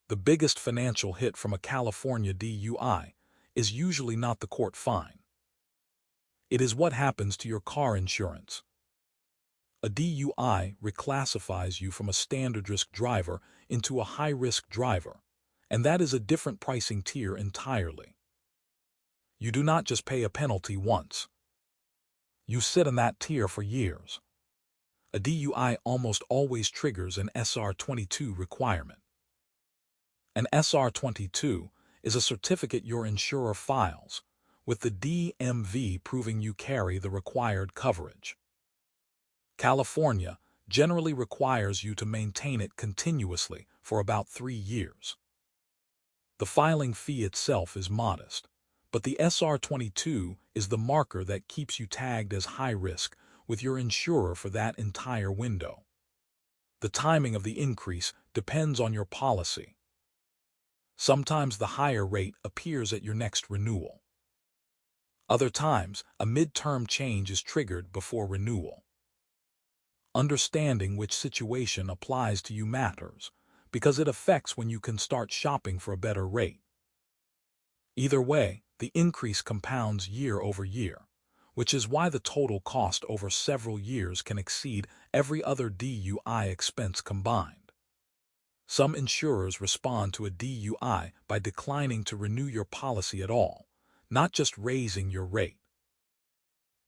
The biggest financial hit from a California DUI is usually not the court fine. It is what happens to your car insurance. A DUI reclassifies you from a standard risk driver into a high-risk driver, and that is a different pricing tier entirely. You do not just pay a penalty once. You sit in that tier for years. A DUI almost always triggers an SR-22 requirement. An SR-22 is a certificate your insurer files, with the DMV proving you carry the required coverage. California generally requires you to maintain it continuously for about 3 years. The filing fee itself is modest, but the SR-22 is the marker that keeps you tagged as high risk with your insurer for that entire window. The timing of the increase depends on your policy. Sometimes the higher rate appears at your next renewal. Other times, a midterm change is triggered before renewal. Understanding which situation applies to you matters, because it affects when you can start shopping for a better rate. Either way, the increase compounds year over year, which is why the total cost over several years can exceed every other DUI expense combined. Some insurers respond to a DUI by declining to renew your policy at all, not just raising your rate.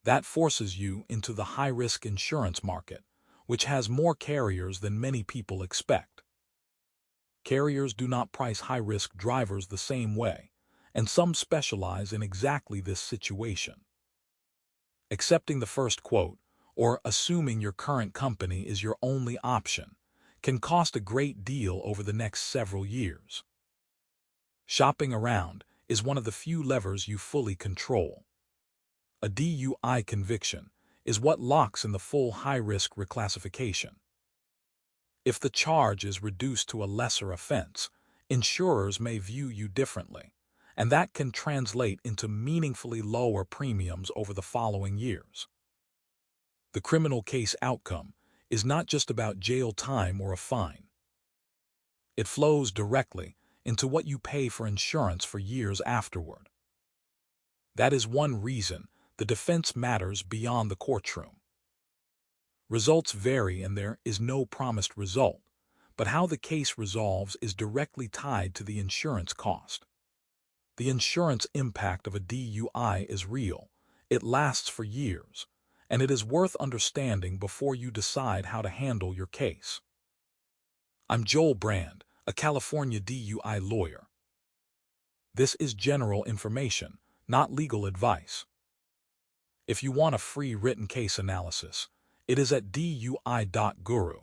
That forces you into the high-risk insurance market, which has more carriers than many people expect. Carriers do not price high-risk drivers the same way, and some specialize in exactly this situation. Accepting the first quote, or assuming your current company is your only option, can cost a great deal over the next several years. Shopping around is one of the few levers you fully control. A DUI conviction is what locks in the full high-risk reclassification. If the charge is reduced to a lesser offense, insurers may view you differently, and that can translate into meaningfully lower premiums over the following years. The criminal case outcome is not just about jail time or a fine. It flows directly into what you pay for insurance for years afterward. That is one reason the defense matters beyond the courtroom. Results vary and there is no promised result, but how the case resolves is directly tied to the insurance cost. The insurance impact of a DUI is real, it lasts for years, and it is worth understanding before you decide how to handle your case. I'm Joel Brand, a California DUI lawyer. This is general information, not legal advice. If you want a free written case analysis, it is at DUI.guru.